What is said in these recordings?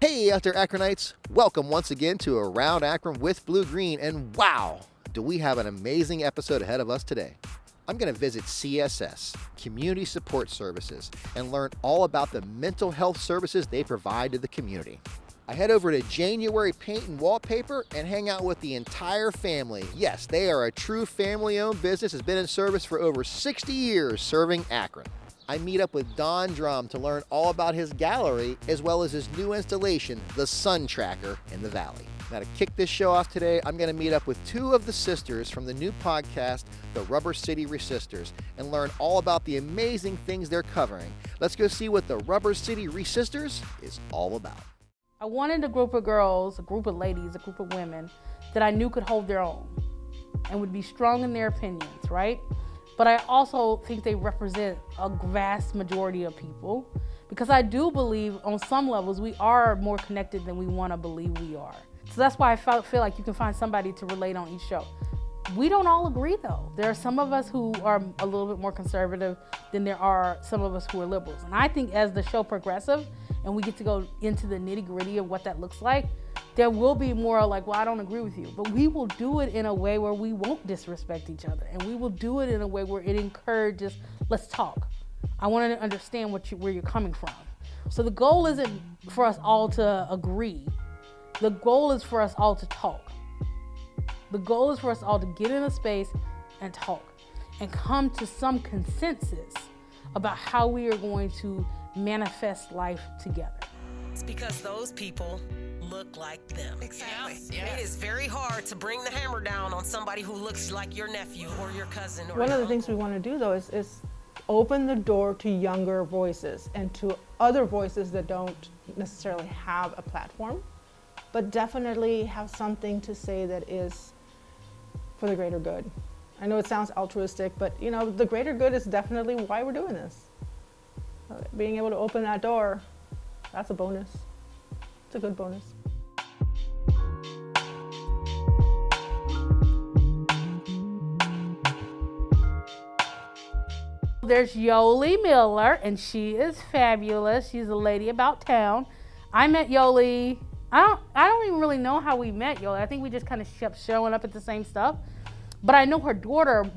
Hey out there, Akronites! Welcome once again to Around Akron with Blue Green, and wow, do we have an amazing episode ahead of us today. I'm going to visit CSS, Community Support Services, and learn all about the mental health services they provide to the community. I head over to January Paint and Wallpaper and hang out with the entire family. Yes, they are a true family-owned business, has been in service for over 60 years serving Akron. I meet up with Drumm to learn all about his gallery as well as his new installation, the Sun Tracker in the Valley. Now to kick this show off today, I'm going to meet up with two of the sisters from the new podcast, the Rubber City Resistors, and learn all about the amazing things they're covering. Let's go see what the Rubber City Resistors is all about. I wanted a group of girls, a group of ladies, a group of women that I knew could hold their own and would be strong in their opinions, right? But I also think they represent a vast majority of people because I do believe on some levels we are more connected than we want to believe we are. So that's why I feel like you can find somebody to relate on each show. We don't all agree though. There are some of us who are a little bit more conservative than there are some of us who are liberals. And I think as the show progresses and we get to go into the nitty gritty of what that looks like, there will be more like, well, I don't agree with you. But we will do it in a way where we won't disrespect each other. And we will do it in a way where it encourages, let's talk. I want to understand where you're coming from. So the goal isn't for us all to agree. The goal is for us all to talk. The goal is for us all to get in a space and talk and come to some consensus about how we are going to manifest life together. It's because those people look like them. Exactly. Yes. It is very hard to bring the hammer down on somebody who looks like your nephew or your cousin. Or One of the things we want to do though is open the door to younger voices and to other voices that don't necessarily have a platform, but definitely have something to say that is for the greater good. I know it sounds altruistic, but you know, the greater good is definitely why we're doing this. Being able to open that door, that's a bonus. It's a good bonus. There's Yolie Miller, and she is fabulous. She's a lady about town. I met Yolie. I don't even really know how we met Yolie. I think we just kind of kept showing up at the same stuff. But I know her daughter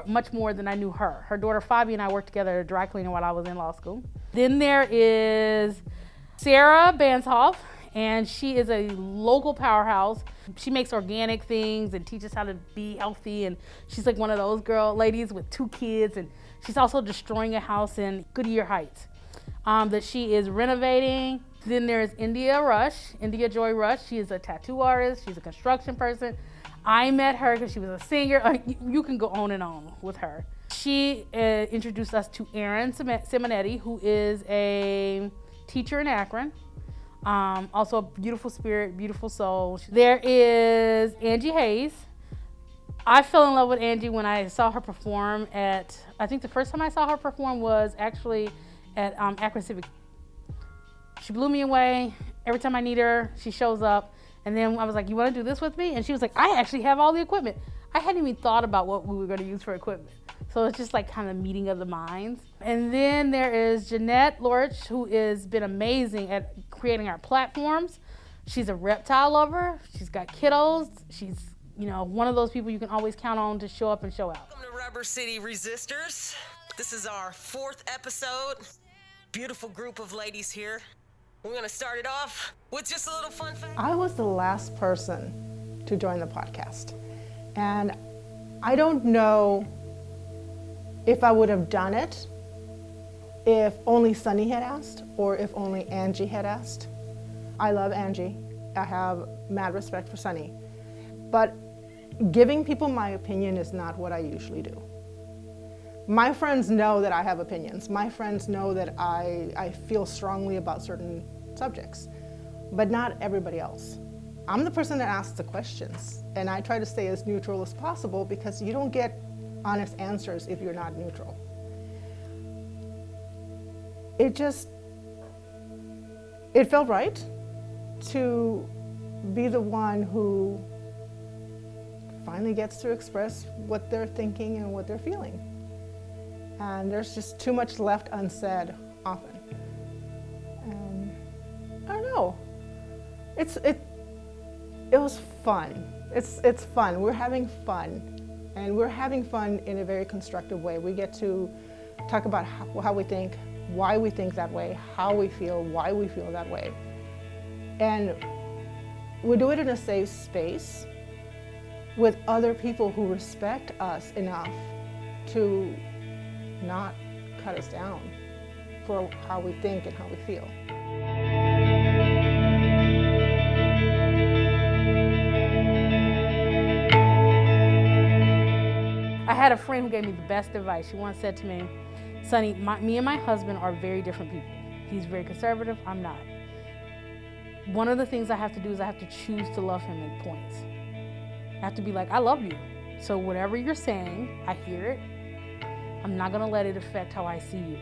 much more than I knew her. Her daughter Fabi and I worked together at a dry cleaner while I was in law school. Then there is Sarah Bandhoff, and she is a local powerhouse. She makes organic things and teaches how to be healthy, and she's like one of those ladies with 2 kids, and she's also destroying a house in Goodyear Heights that she is renovating. Then there's India Joy Rush. She is a tattoo artist. She's a construction person. I met her because she was a singer. You can go on and on with her. She introduced us to Erin Simonetti, who is a teacher in Akron. Also a beautiful spirit, beautiful soul. There is Angie Hayes. I fell in love with Angie when I saw her perform I think the first time I saw her perform was actually at Akron Civic. She blew me away. Every time I need her, she shows up. And then I was like, you want to do this with me? And she was like, I actually have all the equipment. I hadn't even thought about what we were going to use for equipment. So it's just like kind of meeting of the minds. And then there is Jeanette Lorich, who has been amazing at creating our platforms. She's a reptile lover. She's got kiddos. She's, one of those people you can always count on to show up and show out. Welcome to Rubber City Resistors. This is our 4th episode. Beautiful group of ladies here. We're going to start it off with just a little fun fact. I was the last person to join the podcast. And I don't know if I would have done it if only Sunny had asked or if only Angie had asked. I love Angie. I have mad respect for Sunny. But giving people my opinion is not what I usually do. My friends know that I have opinions. My friends know that I feel strongly about certain subjects, but not everybody else. I'm the person that asks the questions, and I try to stay as neutral as possible because you don't get honest answers if you're not neutral. It felt right to be the one who finally gets to express what they're thinking and what they're feeling. And there's just too much left unsaid often. And I don't know, It was fun. It's fun. We're having fun, and we're having fun in a very constructive way. We get to talk about how we think, why we think that way, how we feel, why we feel that way, and we do it in a safe space with other people who respect us enough to not cut us down for how we think and how we feel. I had a friend who gave me the best advice. She once said to me, Sonny, me and my husband are very different people. He's very conservative, I'm not. One of the things I have to do is I have to choose to love him in points. I have to be like, I love you. So whatever you're saying, I hear it. I'm not gonna let it affect how I see you.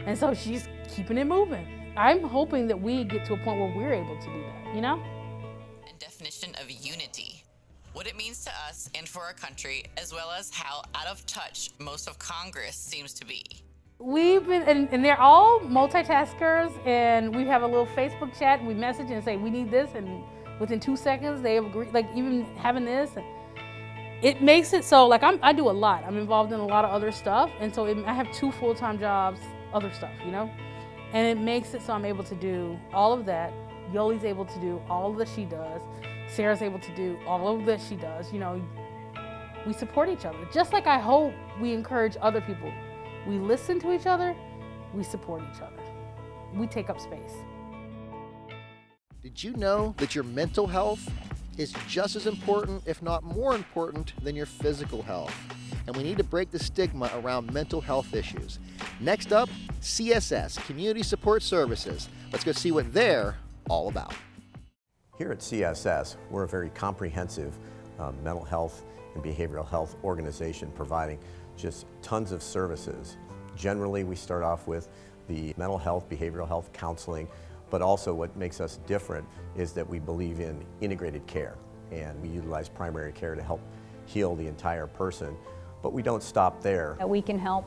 And so she's keeping it moving. I'm hoping that we get to a point where we're able to do that, you know? And definition of unity. What it means to us and for our country, as well as how out of touch most of Congress seems to be. We've been, and they're all multitaskers, and we have a little Facebook chat, and we message and say, we need this, and within 2 seconds, they agree, like even having this. It makes it so, like I do a lot. I'm involved in a lot of other stuff, and so I have 2 full-time jobs, other stuff, you know? And it makes it so I'm able to do all of that. Yolie's able to do all that she does. Sarah's able to do all of that she does. You know, we support each other. Just like I hope we encourage other people. We listen to each other, we support each other. We take up space. Did you know that your mental health is just as important, if not more important, than your physical health? And we need to break the stigma around mental health issues. Next up, CSS, Community Support Services. Let's go see what they're all about. Here at CSS, we're a very comprehensive mental health and behavioral health organization providing just tons of services. Generally, we start off with the mental health, behavioral health counseling, but also what makes us different is that we believe in integrated care, and we utilize primary care to help heal the entire person. But we don't stop there. We can help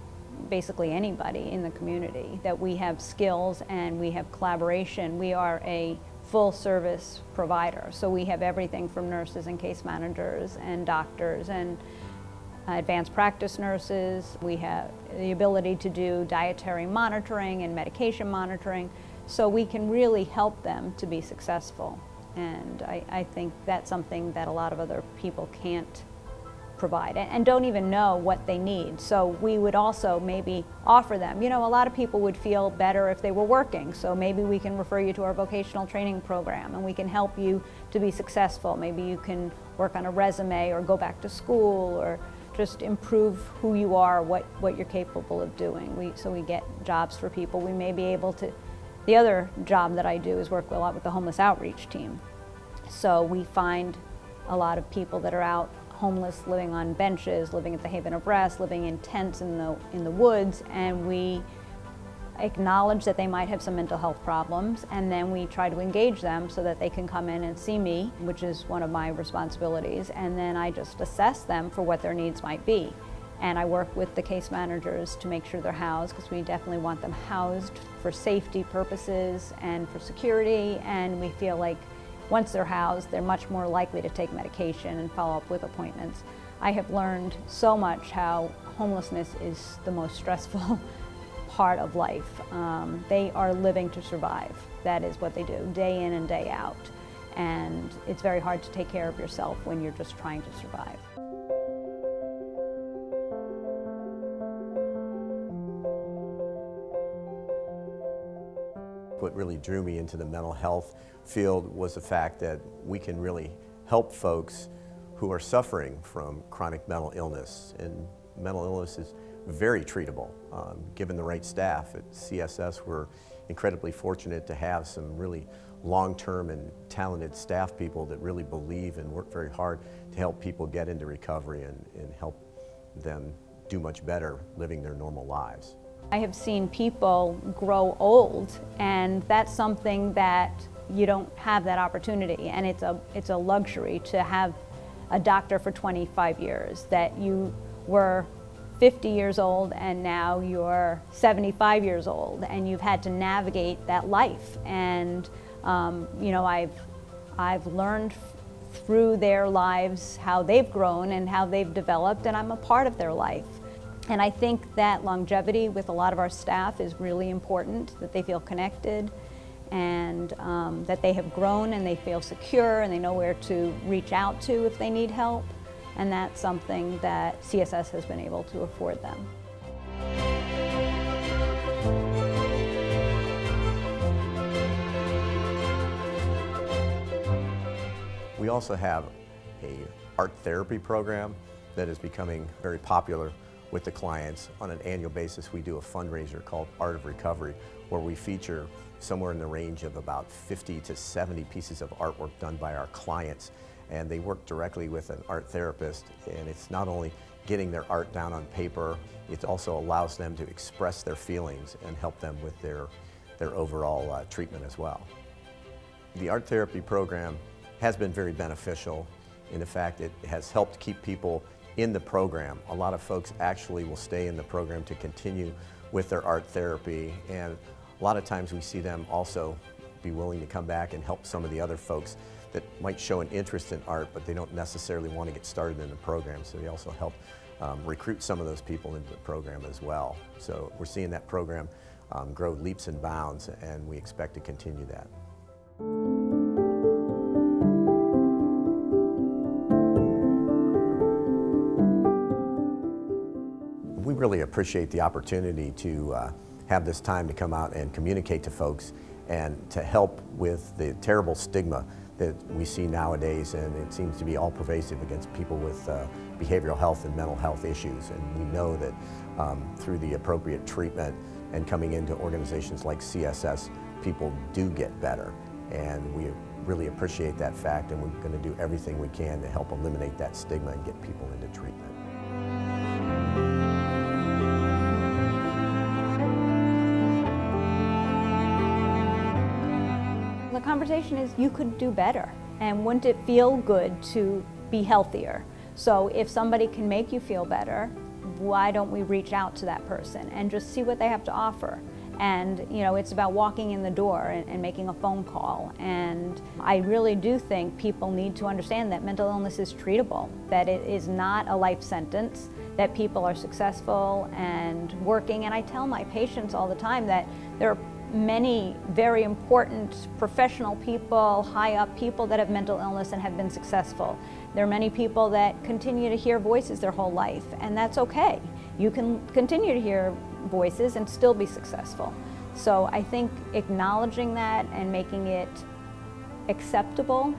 basically anybody in the community, that we have skills and we have collaboration. We are a full service provider, so we have everything from nurses and case managers and doctors and advanced practice nurses. We have the ability to do dietary monitoring and medication monitoring, so we can really help them to be successful. And I think that's something that a lot of other people can't provide and don't even know what they need. So we would also maybe offer them, you know, a lot of people would feel better if they were working, so maybe we can refer you to our vocational training program and we can help you to be successful. Maybe you can work on a resume or go back to school or just improve who you are, what you're capable of doing. So we get jobs for people. We may be able to, the other job that I do is work a lot with the homeless outreach team. So we find a lot of people that are out homeless, living on benches, living at the Haven of Rest, living in tents in the woods, and we acknowledge that they might have some mental health problems, and then we try to engage them so that they can come in and see me, which is one of my responsibilities, and then I just assess them for what their needs might be. And I work with the case managers to make sure they're housed, because we definitely want them housed for safety purposes and for security, and we feel like once they're housed, they're much more likely to take medication and follow up with appointments. I have learned so much how homelessness is the most stressful part of life. They are living to survive. That is what they do, day in and day out. And it's very hard to take care of yourself when you're just trying to survive. What really drew me into the mental health field was the fact that we can really help folks who are suffering from chronic mental illness. And mental illness is very treatable. Given the right staff at CSS, we're incredibly fortunate to have some really long-term and talented staff people that really believe and work very hard to help people get into recovery and help them do much better living their normal lives. I have seen people grow old, and that's something that you don't have that opportunity, and it's a luxury to have a doctor for 25 years, that you were 50 years old and now you're 75 years old, and you've had to navigate that life. And You know, I've learned through their lives how they've grown and how they've developed, and I'm a part of their life. And I think that longevity with a lot of our staff is really important, that they feel connected and that they have grown and they feel secure and they know where to reach out to if they need help. And that's something that CSS has been able to afford them. We also have a art therapy program that is becoming very popular with the clients. On an annual basis, we do a fundraiser called Art of Recovery, where we feature somewhere in the range of about 50 to 70 pieces of artwork done by our clients. And they work directly with an art therapist, and it's not only getting their art down on paper, it also allows them to express their feelings and help them with their overall treatment as well. The art therapy program has been very beneficial in the fact it has helped keep people in the program. A lot of folks actually will stay in the program to continue with their art therapy, and a lot of times we see them also be willing to come back and help some of the other folks that might show an interest in art, but they don't necessarily want to get started in the program, so they also help recruit some of those people into the program as well. So we're seeing that program grow leaps and bounds, and we expect to continue that. We really appreciate the opportunity to have this time to come out and communicate to folks and to help with the terrible stigma that we see nowadays, and it seems to be all pervasive against people with behavioral health and mental health issues. And we know that through the appropriate treatment and coming into organizations like CSS, people do get better. And we really appreciate that fact, and we're going to do everything we can to help eliminate that stigma and get people into treatment. The conversation is, you could do better, and wouldn't it feel good to be healthier? So if somebody can make you feel better, why don't we reach out to that person and just see what they have to offer? And you know, it's about walking in the door and making a phone call. And I really do think people need to understand that mental illness is treatable, that it is not a life sentence, that people are successful and working. And I tell my patients all the time that there are many very important professional people, high up people that have mental illness and have been successful. There are many people that continue to hear voices their whole life, and that's okay. You can continue to hear voices and still be successful. So I think acknowledging that and making it acceptable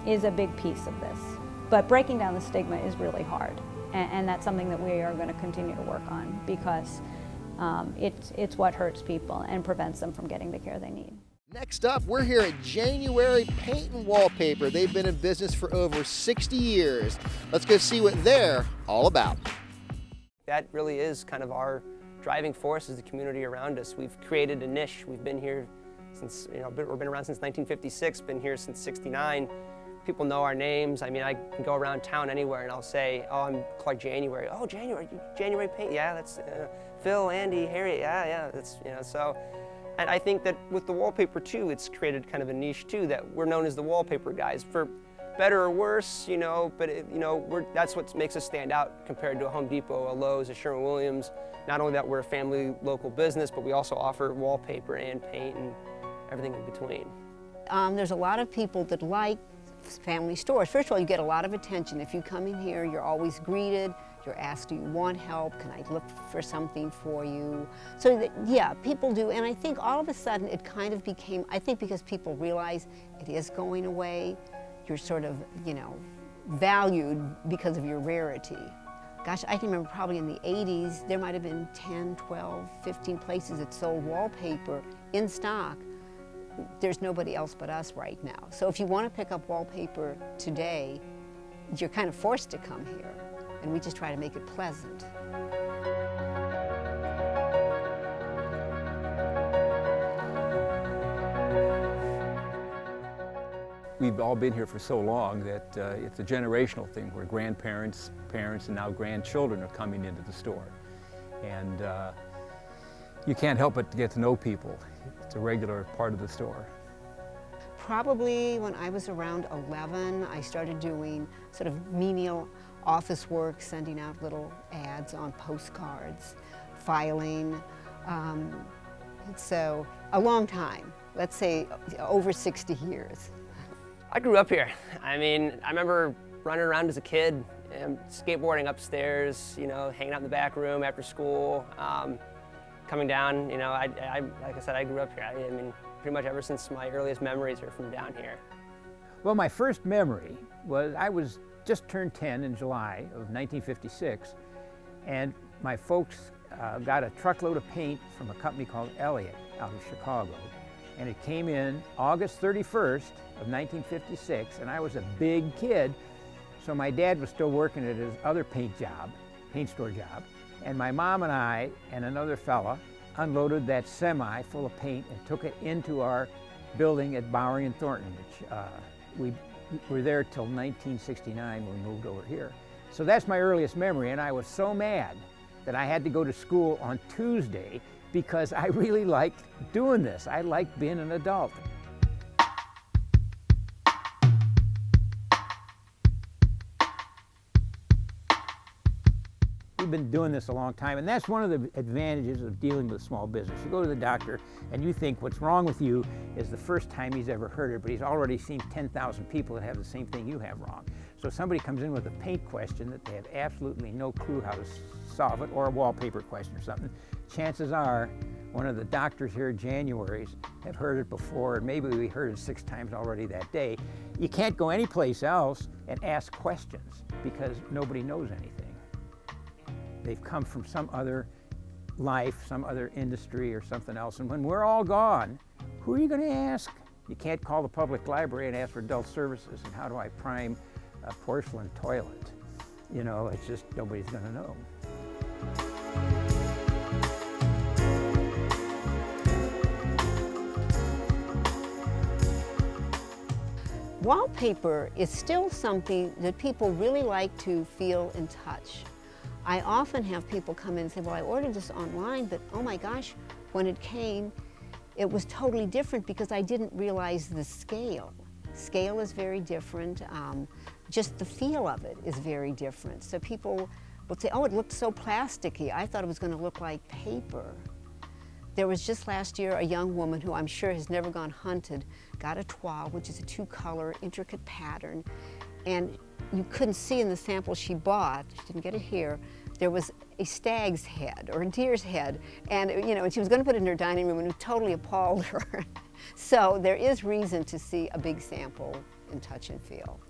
is a big piece of this. But breaking down the stigma is really hard, and that's something that we are going to continue to work on, because it's what hurts people and prevents them from getting the care they need. Next up, we're here at January Paint and Wallpaper. They've been in business for over 60 years. Let's go see what they're all about. That really is kind of our driving force, is the community around us. We've created a niche. We've been here since, we've been around since 1956, been here since '69. People know our names. I mean, I can go around town anywhere and I'll say, oh, I'm Clark January. Oh, January Paint, yeah, that's Phil, Andy, Harriet, yeah, that's, so. And I think that with the wallpaper too, it's created kind of a niche too, that we're known as the wallpaper guys, for better or worse, but that's what makes us stand out compared to a Home Depot, a Lowe's, a Sherwin-Williams. Not only that we're a family local business, but we also offer wallpaper and paint and everything in between. There's a lot of people that like family stores. First of all, you get a lot of attention. If you come in here, you're always greeted. You're asked, do you want help? Can I look for something for you? So yeah, people do. And I think all of a sudden it kind of became, I think because people realize it is going away, you're sort of, valued because of your rarity. Gosh, I can remember probably in the 80s, there might have been 10, 12, 15 places that sold wallpaper in stock. There's nobody else but us right now. So if you want to pick up wallpaper today, you're kind of forced to come here. And we just try to make it pleasant. We've all been here for so long that it's a generational thing where grandparents, parents, and now grandchildren are coming into the store. And you can't help but get to know people. It's a regular part of the store. probably when I was around 11, I started doing sort of menial office work, sending out little ads on postcards, filing. So a long time, let's say over 60 years. I grew up here. I mean, I remember running around as a kid, skateboarding upstairs, you know, hanging out in the back room after school, coming down, you know, like I said, I grew up here. I mean, pretty much ever since my earliest memories are from down here. Well, my first memory was I was just turned 10 in July of 1956, and my folks got a truckload of paint from a company called Elliott out of Chicago, and it came in August 31st of 1956, and I was a big kid, so my dad was still working at his other paint store job, and my mom and I and another fella unloaded that semi full of paint and took it into our building at Bowery and Thornton, which we were there till 1969 when we moved over here. So that's my earliest memory, and I was so mad that I had to go to school on Tuesday because I really liked doing this. I liked being an adult. We've been doing this a long time, and that's one of the advantages of dealing with small business. You go to the doctor and you think what's wrong with you is the first time he's ever heard it, but he's already seen 10,000 people that have the same thing you have wrong. So somebody comes in with a paint question that they have absolutely no clue how to solve it, or a wallpaper question or something. Chances are one of the doctors here at January's have heard it before, and maybe we heard it 6 times already that day. You can't go anyplace else and ask questions because nobody knows anything. They've come from some other life, some other industry or something else. And when we're all gone, who are you going to ask? You can't call the public library and ask for adult services and how do I prime a porcelain toilet? You know, it's just nobody's going to know. Wallpaper is still something that people really like to feel in touch. I often have people come in and say, well, I ordered this online, but oh my gosh, when it came, it was totally different because I didn't realize the scale. Scale is very different. Just the feel of it is very different. So people will say, oh, it looked so plasticky. I thought it was going to look like paper. There was just last year a young woman who I'm sure has never gone hunted, got a toile, which is a 2-color intricate pattern, and you couldn't see in the sample she bought, she didn't get it here, there was a stag's head or a deer's head, and you know, and she was going to put it in her dining room, and it totally appalled her. So there is reason to see a big sample in touch and feel.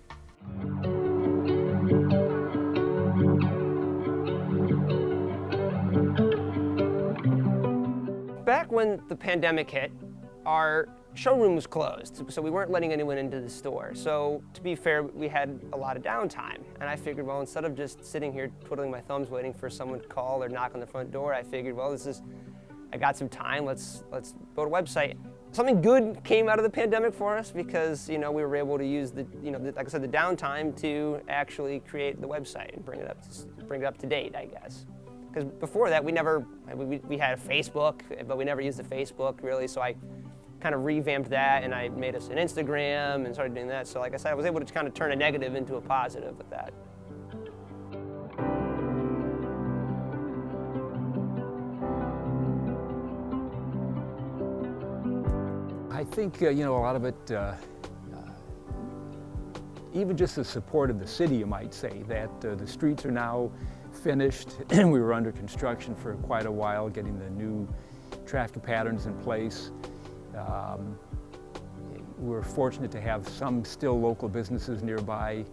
Back when the pandemic hit, our showroom was closed, so we weren't letting anyone into the store. So to be fair, we had a lot of downtime. And I figured, well, instead of just sitting here twiddling my thumbs waiting for someone to call or knock on the front door, I figured, well, I got some time, let's build a website. Something good came out of the pandemic for us because, you know, we were able to use like I said, the downtime to actually create the website and bring it up to date, I guess. Because before that, we had a Facebook, but we never used the Facebook really, so I kind of revamped that, and I made us an Instagram and started doing that. So like I said, I was able to kind of turn a negative into a positive with that. I think, you know, a lot of it, even just the support of the city, you might say, that the streets are now finished. We were under construction for quite a while, getting the new traffic patterns in place. We're fortunate to have some still local businesses nearby,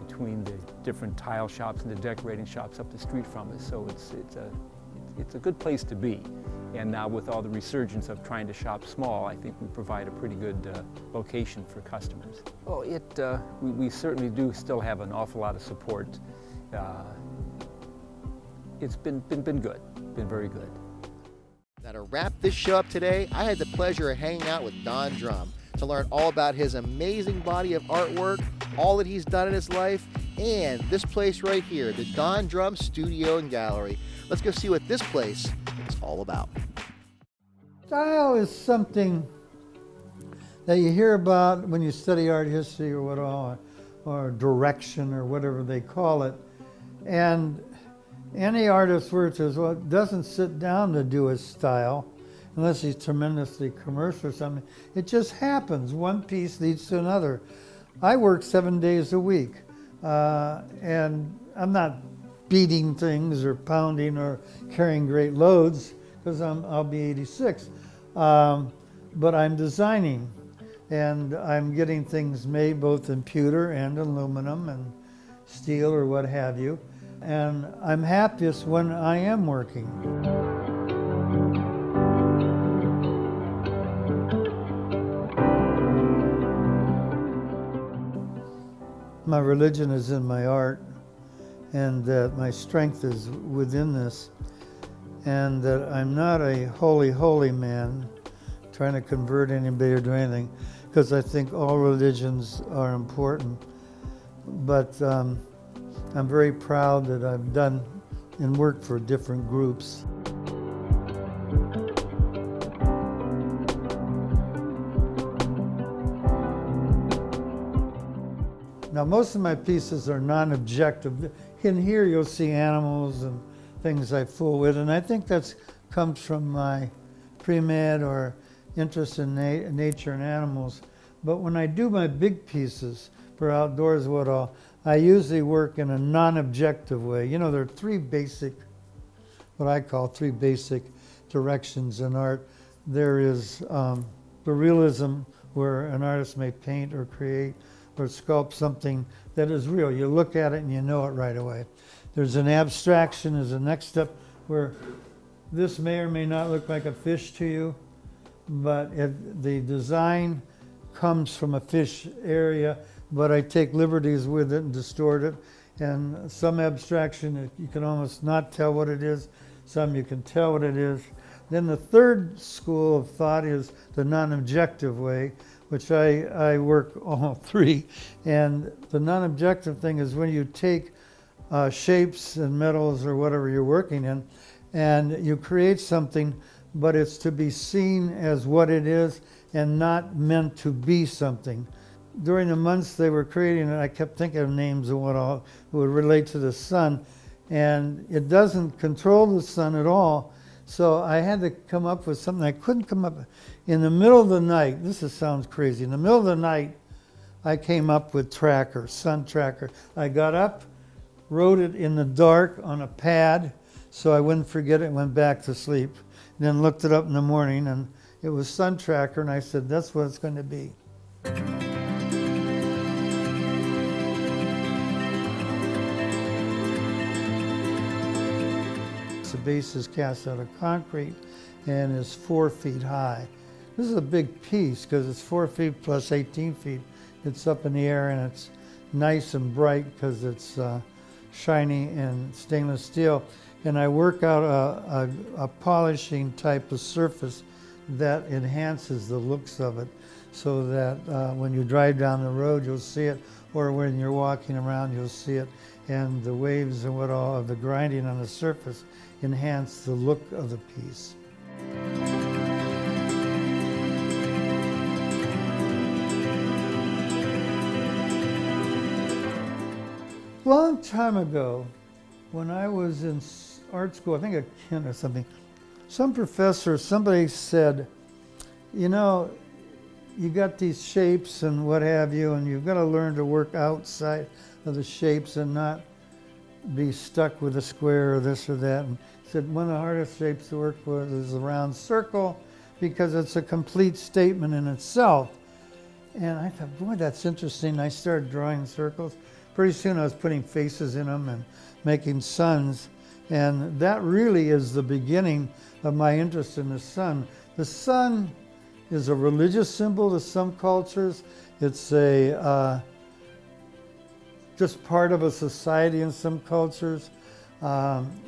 between the different tile shops and the decorating shops up the street from us. So it's a good place to be. And now with all the resurgence of trying to shop small, I think we provide a pretty good location for customers. Well, we certainly do still have an awful lot of support. It's been good, been very good. Now, to wrap this show up today, I had the pleasure of hanging out with Don Drumm to learn all about his amazing body of artwork, all that he's done in his life, and this place right here, the Don Drumm Studio and Gallery. Let's go see what this place is all about. Style is something that you hear about when you study art history or what all, or direction or whatever they call it. And any artist works as well doesn't sit down to do his style unless he's tremendously commercial or something. It just happens. One piece leads to another. I work 7 days a week, and I'm not beating things or pounding or carrying great loads because I'll be 86. But I'm designing, and I'm getting things made both in pewter and aluminum and steel or what have you. And I'm happiest when I am working. My religion is in my art, and that my strength is within this, and that I'm not a holy man trying to convert anybody or do anything, because I think all religions are important. But I'm very proud that I've done and worked for different groups. Now, most of my pieces are non-objective. In here, you'll see animals and things I fool with, and I think that comes from my pre-med or interest in nature and animals. But when I do my big pieces for outdoors, I usually work in a non-objective way. You know, there are three basic, what I call three basic directions in art. There is the realism, where an artist may paint or create or sculpt something that is real. You look at it and you know it right away. There's an abstraction as the next step, where this may or may not look like a fish to you, but the design comes from a fish area, but I take liberties with it and distort it. And some abstraction, you can almost not tell what it is. Some you can tell what it is. Then the third school of thought is the non-objective way, which I work all three. And the non-objective thing is when you take shapes and metals or whatever you're working in, and you create something, but it's to be seen as what it is and not meant to be something. During the months they were creating it, I kept thinking of names and what all would relate to the sun, and it doesn't control the sun at all. So I had to come up with something. I couldn't come up in the middle of the night. Sounds crazy. In the middle of the night, I came up with tracker, sun tracker. I got up, wrote it in the dark on a pad so I wouldn't forget it, and went back to sleep. Then looked it up in the morning, and it was sun tracker, and I said, that's what it's going to be. The base is cast out of concrete and is 4 feet high. This is a big piece because it's 4 feet plus 18 feet. It's up in the air, and it's nice and bright because it's shiny and stainless steel. And I work out a polishing type of surface that enhances the looks of it, so that when you drive down the road you'll see it, or when you're walking around you'll see it, and the waves and what all of the grinding on the surface enhance the look of the piece. Long time ago, when I was in art school, I think at Kent or something, some professor, somebody said, you know, you got these shapes and what have you, and you've got to learn to work outside of the shapes and not be stuck with a square or this or that. And said one of the hardest shapes to work with is the round circle, because it's a complete statement in itself. And I thought, boy, that's interesting. I started drawing circles. Pretty soon I was putting faces in them and making suns. And that really is the beginning of my interest in the sun. The sun is a religious symbol to some cultures. It's just part of a society in some cultures.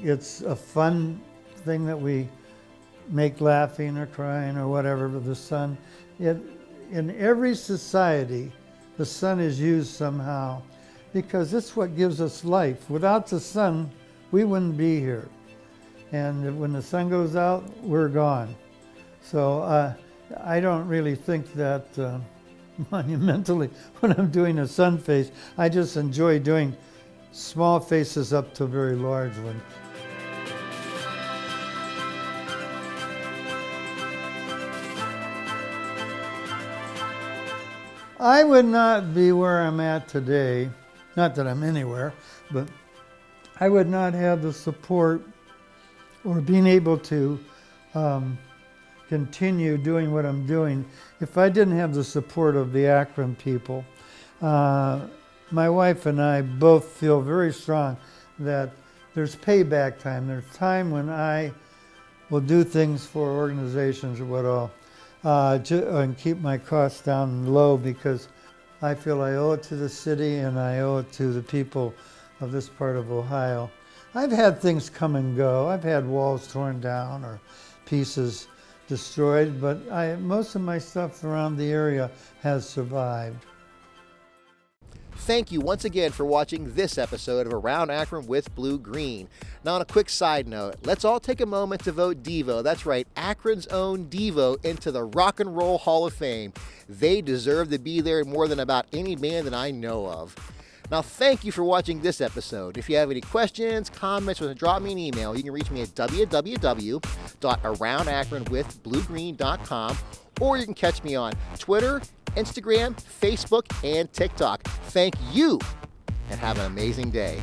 It's a fun thing that we make laughing or crying or whatever with the sun. In every society, the sun is used somehow, because it's what gives us life. Without the sun, we wouldn't be here. And when the sun goes out, we're gone. So I don't really think that monumentally when I'm doing a sun face. I just enjoy doing small faces up to very large ones. I would not be where I'm at today, not that I'm anywhere, but I would not have the support or being able to continue doing what I'm doing if I didn't have the support of the Akron people. My wife and I both feel very strong that there's payback time. There's time when I will do things for organizations or what all, and keep my costs down low, because I feel I owe it to the city and I owe it to the people of this part of Ohio. I've had things come and go. I've had walls torn down or pieces destroyed, but most of my stuff around the area has survived. Thank you once again for watching this episode of Around Akron with Blue Green. Now, on a quick side note, let's all take a moment to vote Devo. That's right, Akron's own Devo into the Rock and Roll Hall of Fame. They deserve to be there more than about any band that I know of. Now, thank you for watching this episode. If you have any questions, comments, or drop me an email, you can reach me at www.aroundakronwithbluegreen.com, or you can catch me on Twitter, Instagram, Facebook, and TikTok. Thank you, and have an amazing day.